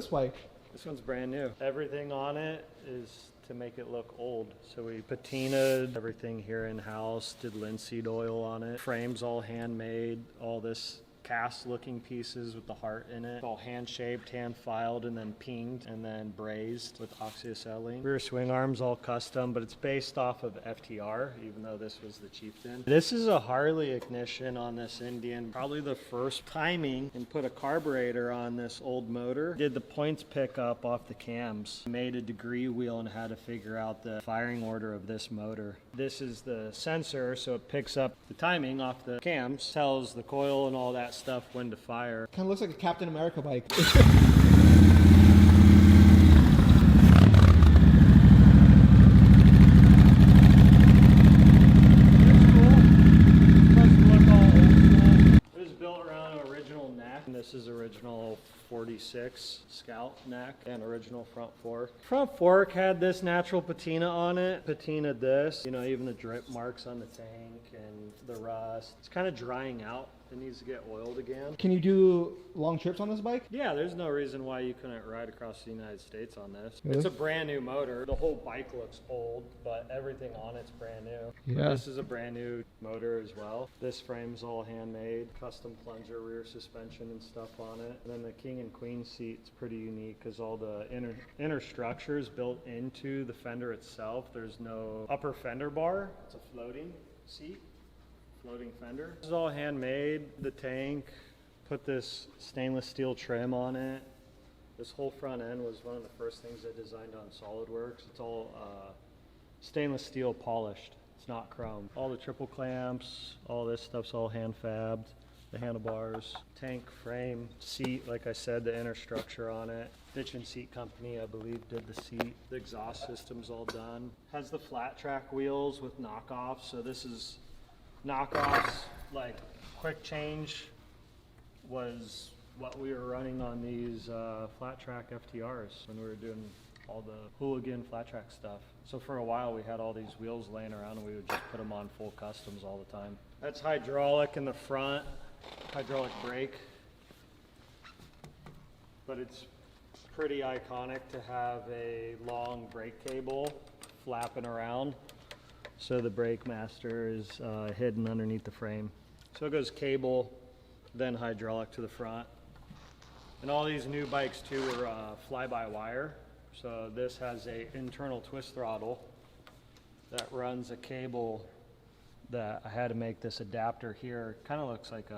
bike? This one's brand new. Everything on it is to make it look old. So we patinaed everything here in-house, did linseed oil on it. Frames all handmade, all this cast looking pieces with the heart in it. All hand shaped, hand filed, and then pinged, and then brazed with oxyacetylene. Rear swing arms all custom, but it's based off of FTR, even though this was the Chieftain. This is a Harley ignition on this Indian. Probably the first timing and put a carburetor on this old motor. Did the points pickup off the cams. Made a degree wheel and had to figure out the firing order of this motor. This is the sensor, so it picks up the timing off the cams, tells the coil and all that stuff when to fire. Kind of looks like a Captain America bike. This is original 46 Scout neck and original front fork. Front fork had this natural patina on it. Patinaed this, you know, even the drip marks on the tank and the rust. It's kind of drying out. It needs to get oiled again. Can you do long trips on this bike? Yeah, there's no reason why you couldn't ride across the United States on this. Really? It's a brand new motor. The whole bike looks old, but everything on it's brand new. Yeah. This is a brand new motor as well. This frame's all handmade, custom plunger rear suspension and stuff on it. And then the king and queen seat's pretty unique because all the inner structure is built into the fender itself. There's no upper fender bar. It's a floating seat. Floating fender. This is all handmade. The tank, put this stainless steel trim on it. This whole front end was one of the first things I designed on SolidWorks. It's all stainless steel polished. It's not chrome. All the triple clamps, all this stuff's all hand fabbed. The handlebars, tank, frame, seat, like I said, the inner structure on it. Ditch and Seat Company, I believe, did the seat. The exhaust system's all done. Has the flat track wheels with knockoffs, so this is knockoffs. Like quick change was what we were running on these flat track FTRs when we were doing all the hooligan flat track stuff. So for a while we had all these wheels laying around and we would just put them on full customs all the time. That's hydraulic in the front, hydraulic brake. But it's pretty iconic to have a long brake cable flapping around. So the brake master is hidden underneath the frame. So it goes cable, then hydraulic to the front. And all these new bikes too are fly-by-wire. So this has a internal twist throttle that runs a cable that I had to make this adapter here. Kind of looks like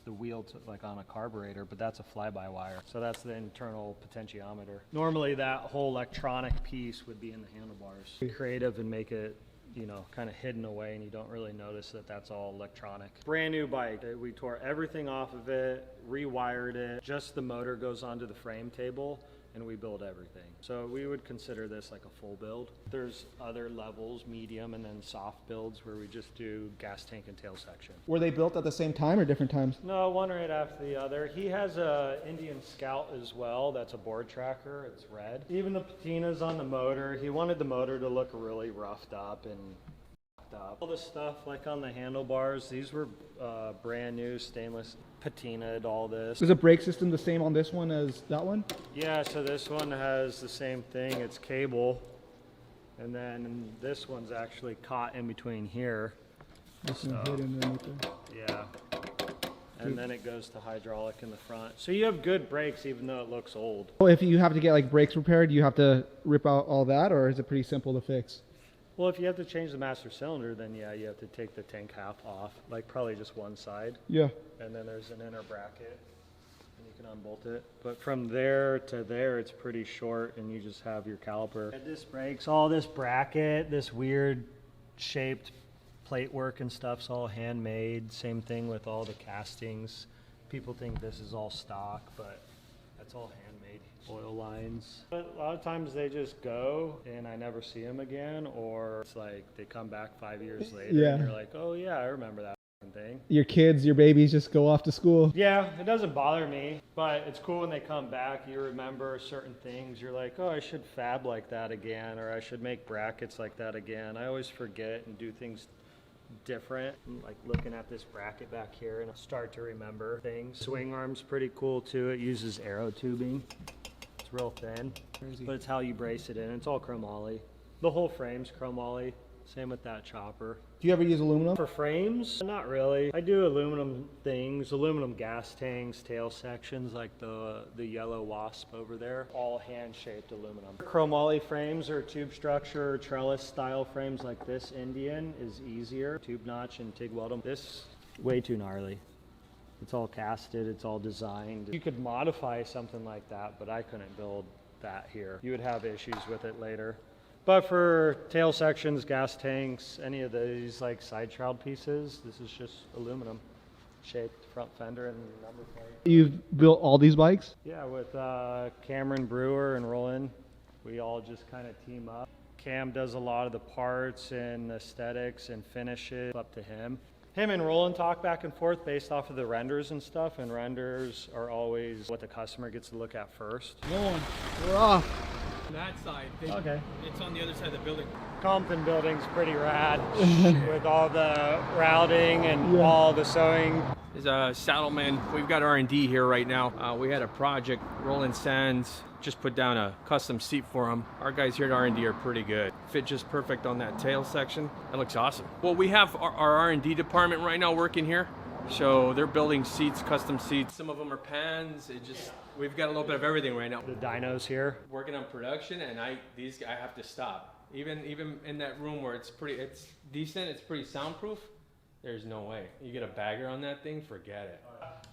the wheel like on a carburetor, but that's a fly-by-wire. So that's the internal potentiometer. Normally that whole electronic piece would be in the handlebars. Be creative and make it, you know, kind of hidden away and you don't really notice that that's all electronic. Brand new bike. We tore everything off of it, rewired it. Just the motor goes onto the frame table and we build everything. So we would consider this like a full build. There's other levels, medium and then soft builds where we just do gas tank and tail section. Were they built at the same time or different times? No, one right after the other. He has a Indian Scout as well. That's a board tracker. It's red. Even the patinas on the motor. He wanted the motor to look really roughed up and up. All the stuff like on the handlebars, these were brand new stainless patinaed, all this. Is the brake system the same on this one as that one? Yeah, so this one has the same thing. It's cable. And then this one's actually caught in between here. This one hidden underneath there. Yeah. And then it goes to hydraulic in the front. So you have good brakes even though it looks old. Well, if you have to get like brakes repaired, you have to rip out all that, or is it pretty simple to fix? Well, if you have to change the master cylinder, then yeah, you have to take the tank half off, like probably just one side. Yeah. And then there's an inner bracket, and you can unbolt it. But from there to there, it's pretty short, and you just have your caliper. And this brakes, all this bracket, this weird shaped plate work and stuff's all handmade. Same thing with all the castings. People think this is all stock, but that's all handmade. Oil lines. But a lot of times they just go and I never see them again, or it's like they come back 5 years later Yeah. and you're like, oh yeah, I remember that thing. Your kids, your babies just go off to school. Yeah, it doesn't bother me, but it's cool when they come back. You remember certain things. You're like, oh, I should fab like that again, or I should make brackets like that again. I always forget and do things different. Like looking at this bracket back here and I start to remember things. Swing arm's pretty cool too. It uses aero tubing. real thin, Crazy. but it's how you brace it in. It's all chromoly. The whole frame's chromoly. Same with that chopper. Do you ever use aluminum? For frames, not really. I do aluminum things, aluminum gas tanks, tail sections like the yellow Wasp over there, all hand-shaped aluminum. Chromoly frames or tube structure, trellis style frames like this Indian is easier. Tube notch and TIG weld them. This, way too gnarly. It's all casted, it's all designed. You could modify something like that, but I couldn't build that here. You would have issues with it later. But for tail sections, gas tanks, any of these like side shroud pieces, this is just aluminum shaped front fender and number plate. You've built all these bikes? Yeah, with Cameron Brewer and Roland, we all just kind of team up. Cam does a lot of the parts and aesthetics and finishes, up to him. Him and Roland talk back and forth based off of the renders and stuff, and renders are always what the customer gets to look at first. Going. We're off. That side. Okay. It's on the other side of the building. Compton building's pretty rad with all the routing and all the sewing. There's a Saddleman. We've got R&D here right now. We had a project. Roland Sands just put down a custom seat for him. Our guys here at R&D are pretty good. Fit just perfect on that tail section. That looks awesome. Well, we have our R&D department right now working here. So they're building seats, custom seats. Some of them are pans. We've got a little bit of everything right now. The dynos here. Working on production, and I have to stop. Even in that room where it's decent, it's pretty soundproof. There's no way. You get a bagger on that thing, forget it.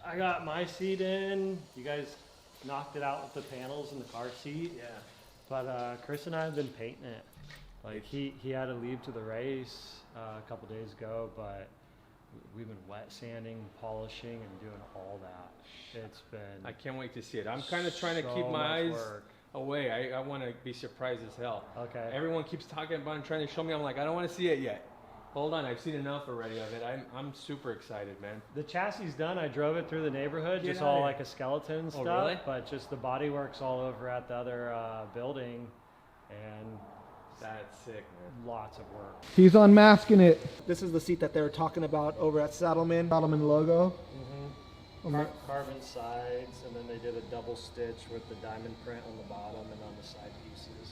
I got my seat in. You guys knocked it out with the panels in the car seat. Yeah. But Chris and I have been painting it. Like he had to leave to the race a couple days ago, but we've been wet sanding, polishing, and doing all that. It's been. I can't wait to see it. I'm kind of trying to keep so my much eyes work. away. I want to be surprised as hell. Okay. Everyone keeps talking about it and trying to show me. I'm like, I don't want to see it yet. Hold on, I've seen enough already of it. I'm super excited, man. The chassis is done. I drove it through the neighborhood, Get just out all of like here. a skeleton and stuff. Really? But just the body work's all over at the other building, and That's sick, man. lots of work. He's unmasking it. This is the seat that they were talking about over at Saddleman. Saddleman logo. Carbon sides, and then they did a double stitch with the diamond print on the bottom and on the side pieces.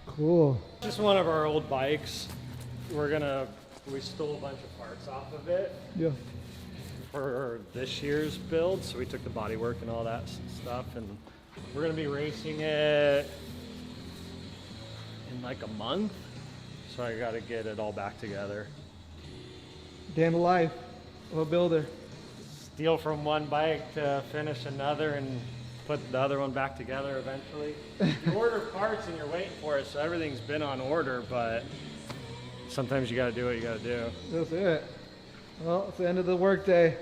Cool. Just one of our old bikes. We stole a bunch of parts off of it Yeah. for this year's build, so we took the bodywork and all that stuff, and we're gonna be racing it in like a month, so I gotta get it all back together. Day in the life of a builder. Steal from one bike to finish another and put the other one back together eventually. You order parts and you're waiting for it, so everything's been on order, but sometimes you gotta do what you gotta do. That's it. Well, it's the end of the workday.